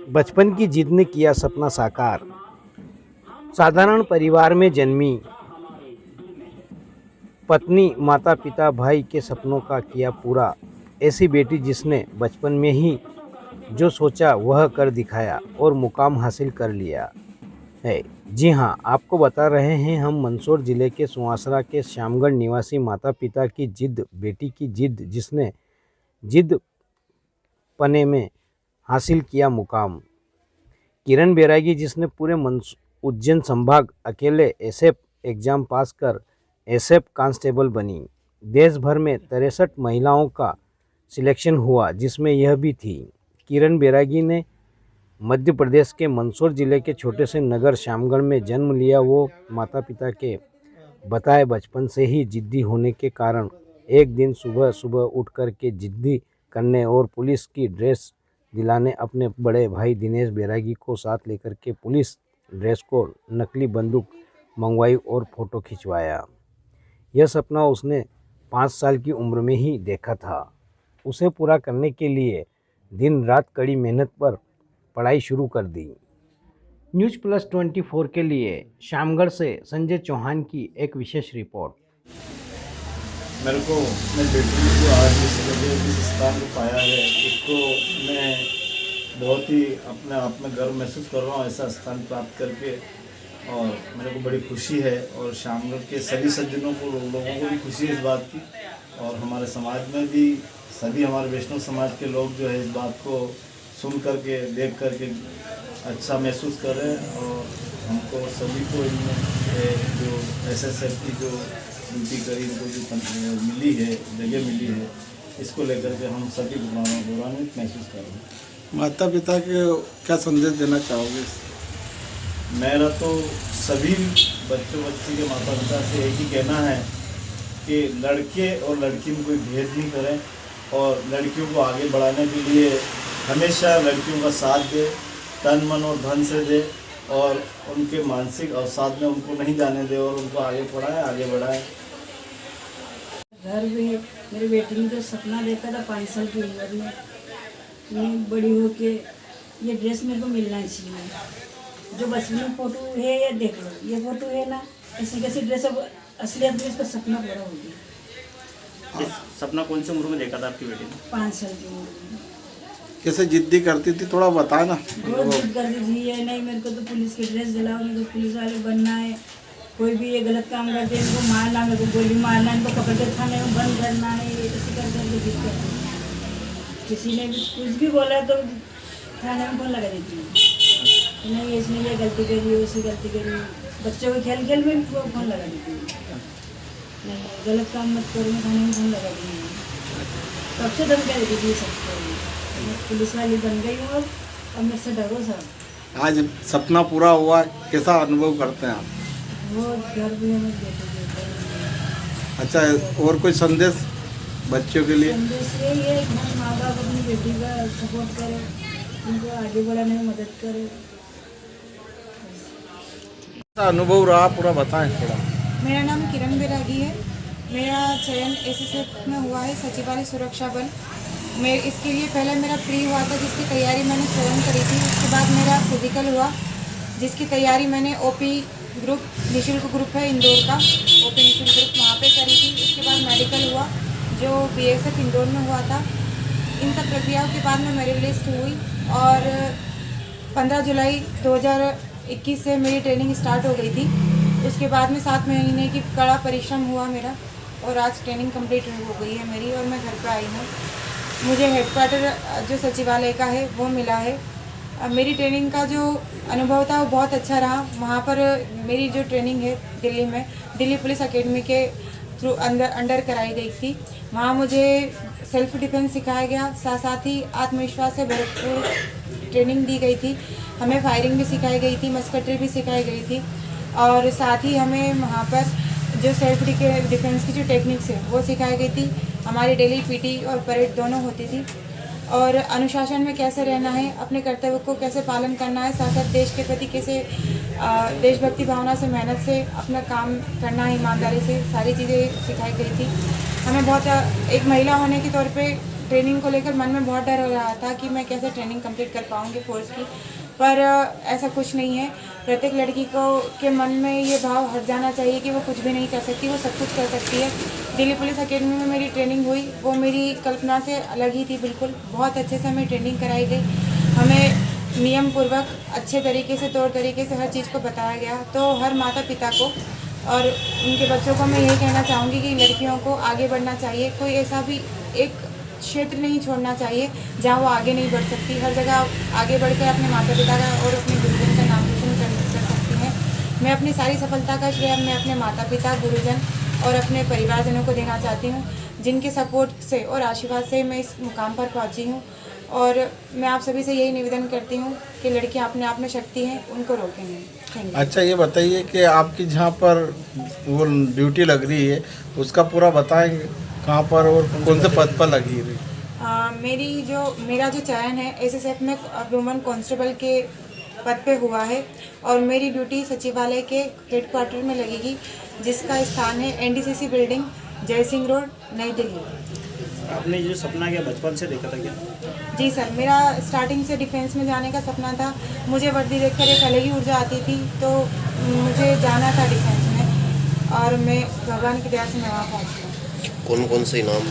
बचपन की जिद ने किया सपना साकार। साधारण परिवार में जन्मी पत्नी, माता पिता, भाई के सपनों का किया पूरा। ऐसी बेटी जिसने बचपन में ही जो सोचा वह कर दिखाया और मुकाम हासिल कर लिया है। जी हाँ, आपको बता रहे हैं हम मंदसौर जिले के सुवासरा के श्यामगढ़ निवासी माता पिता की जिद, बेटी की जिद जिसने जिद पने में हासिल किया मुकाम। किरण बैरागी जिसने पूरे उज्जैन संभाग अकेले एसएफ एग्जाम पास कर एसएफ कांस्टेबल बनी। देश भर में 63 महिलाओं का सिलेक्शन हुआ जिसमें यह भी थी। किरण बैरागी ने मध्य प्रदेश के मंदसौर जिले के छोटे से नगर श्यामगढ़ में जन्म लिया। वो माता पिता के बताए बचपन से ही जिद्दी होने के कारण एक दिन सुबह सुबह उठ कर के जिद्दी करने और पुलिस की ड्रेस दिलाने अपने बड़े भाई दिनेश बैरागी को साथ लेकर के पुलिस ड्रेस को नकली बंदूक मंगवाई और फोटो खिंचवाया। यह सपना उसने 5 साल की उम्र में ही देखा था। उसे पूरा करने के लिए दिन रात कड़ी मेहनत पर पढ़ाई शुरू कर दी। न्यूज़ प्लस 24 के लिए श्यामगढ़ से संजय चौहान की एक विशेष रिपोर्ट। मेरे को अपने बेटी को आज जिस जगह जिस स्थान को पाया है उसको मैं बहुत ही अपने आप में गर्व महसूस कर रहा हूँ ऐसा स्थान प्राप्त करके, और मेरे को बड़ी खुशी है। और श्यामगढ़ के सभी सज्जनों को, लोगों को भी खुशी है इस बात की, और हमारे समाज में भी सभी हमारे वैष्णव समाज के लोग जो है इस बात को सुन करके देख करके अच्छा महसूस कर रहे हैं। और हमको सभी को इनमें जो एसएसएफ की जो ड्यूटी करी, इनको जो मिली है, जगह मिली है, इसको लेकर के हम सभी गौरवान्वित महसूस कर रहे हैं। माता पिता के क्या संदेश देना चाहोगे? मेरा तो सभी बच्ची के माता पिता से एक ही कहना है कि लड़के और लड़की में कोई भेद नहीं करें, और लड़कियों को आगे बढ़ाने के लिए हमेशा लड़कियों का साथ दे, तन मन और धन से दे, और उनके मानसिक अवसाद में उनको नहीं जाने दे, और उनको आगे पढ़ाए, आगे बढ़ाए। घर में मेरी बेटी ने जो सपना देखा था 5 साल की उम्र में, मैं बड़ी हो के ये ड्रेस मेरे को मिलना चाहिए। जो बचपन में फ़ोटो है ये देख लो, ये फ़ोटो है ना, ऐसी कैसी ड्रेस अब असलियत में इसका सपना पूरा हो गया। सपना कौन सी उम्र में देखा था आपकी बेटी ने? 5 साल की उम्र में। कैसे जिद्दी करती थी, थोड़ा बताए ना। बहुत जिद करती थी, ये नहीं मेरे को तो पुलिस की ड्रेस दिलाओ, मेरे को पुलिस वाले बनना है। कोई भी ये गलत काम करते हैं इनको मारना, मेरे को गोली मारना, इनको पकड़ के थाने में बंद करना है, ऐसी करके जिद करती है। किसी ने भी कुछ भी बोला तो थाने में फोन लगा देती है, नहीं इसने ये गलती करी, उसी गलती करी। बच्चों के खेल खेल में भी फोन लगा देती है, नहीं गलत काम मत करो, थाने में फोन लगा देती है। तब से धमकियाँ देती थी सबको। पुलिस वाली बन गई हूँ अब मेरे से डरो सब। आज सपना पूरा हुआ, कैसा अनुभव करते हैं आप? बहुत गर्व भी हमें देते। अच्छा, और कोई संदेश बच्चों के लिए? संदेश यही है कि हम माँ बाप अपनी बेटी का सपोर्ट करें, उनको आगे बढ़ाने में मदद करें। कैसा अनुभव रहा, पूरा बताएं थोड़ा। मेरा नाम किरण बैरागी है। मेरा चयन एसएसएफ में हुआ है, सचिवालय सुरक्षा बल। मैं इसके लिए पहले मेरा प्री हुआ था जिसकी तैयारी मैंने स्वयं करी थी। उसके बाद मेरा फिजिकल हुआ जिसकी तैयारी मैंने ओपी ग्रुप, निःशुल्क ग्रुप है इंदौर का, ओपी निःशुल्क ग्रुप वहाँ पे करी थी। उसके बाद मेडिकल हुआ जो बीएसएफ इंदौर में हुआ था। इन सब प्रक्रियाओं के बाद मैं मेरिट लिस्ट हुई और 15 जुलाई 2021 से मेरी ट्रेनिंग स्टार्ट हो गई थी। उसके बाद में 7 महीने की कड़ा परिश्रम हुआ मेरा, और आज ट्रेनिंग कंप्लीट हो गई है मेरी और मैं घर पर आई हूँ। मुझे हेडक्वार्टर जो सचिवालय का है वो मिला है। मेरी ट्रेनिंग का जो अनुभव था वो बहुत अच्छा रहा। वहाँ पर मेरी जो ट्रेनिंग है दिल्ली में, दिल्ली पुलिस एकेडमी के थ्रू अंडर कराई गई थी। वहाँ मुझे सेल्फ डिफेंस सिखाया गया, साथ ही आत्मविश्वास से भरपूर ट्रेनिंग दी गई थी। हमें फायरिंग भी सिखाई गई थी, मस्कटरी भी सिखाई गई थी, और साथ ही हमें वहाँ पर जो सेल्फ डिफेंस की जो टेक्निक्स है वो सिखाई गई थी। हमारी डेली पीटी और परेड दोनों होती थी, और अनुशासन में कैसे रहना है, अपने कर्तव्य को कैसे पालन करना है, साथ साथ देश के प्रति कैसे देशभक्ति भावना से, मेहनत से अपना काम करना है, ईमानदारी से, सारी चीज़ें सिखाई गई थी। हमें बहुत एक महिला होने के तौर पे ट्रेनिंग को लेकर मन में बहुत डर हो रहा था कि मैं कैसे ट्रेनिंग कंप्लीट कर पाऊँगी फोर्स की, पर ऐसा कुछ नहीं है। प्रत्येक लड़की को के मन में ये भाव हट जाना चाहिए कि वो कुछ भी नहीं कर सकती, वो सब कुछ कर सकती है। दिल्ली पुलिस एकेडमी में मेरी ट्रेनिंग हुई, वो मेरी कल्पना से अलग ही थी बिल्कुल। बहुत अच्छे से हमें ट्रेनिंग कराई गई, हमें नियम पूर्वक अच्छे तरीके से, तौर तरीके से हर चीज़ को बताया गया। तो हर माता पिता को और उनके बच्चों को मैं यही कहना चाहूँगी कि लड़कियों को आगे बढ़ना चाहिए। कोई ऐसा भी एक क्षेत्र नहीं छोड़ना चाहिए जहाँ वो आगे नहीं बढ़ सकती। हर जगह आगे बढ़कर अपने माता पिता का और अपने गुरुजन का नाम रोशन कर सकती हैं। मैं अपनी सारी सफलता का श्रेय मैं अपने माता पिता, गुरुजन और अपने परिवारजनों को देना चाहती हूँ, जिनके सपोर्ट से और आशीर्वाद से मैं इस मुकाम पर पहुँची हूँ। और मैं आप सभी से यही निवेदन करती हूँ कि लड़कियाँ अपने आप में शक्ति हैं, उनको रोकें नहीं। Thank you. अच्छा, ये बताइए कि आपकी जहाँ पर वो ड्यूटी लग रही है उसका पूरा बताएंगे, कहाँ पर और कौन से पद पर लगी रही? मेरा जो चयन है एसएसएफ में वुमेन कांस्टेबल के पद पे हुआ है और मेरी ड्यूटी सचिवालय के हेडक्वार्टर में लगेगी, जिसका स्थान है एनडीसीसी बिल्डिंग, जय सिंह रोड, नई दिल्ली। आपने जो सपना क्या बचपन से देखा था क्या? जी सर, मेरा स्टार्टिंग से डिफेंस में जाने का सपना था। मुझे वर्दी देखकर एक अलग ही ऊर्जा आती थी, तो मुझे जाना था डिफेंस में और मैं भगवान की दया से मैं वहाँ पहुँची। कौन कौन से इनाम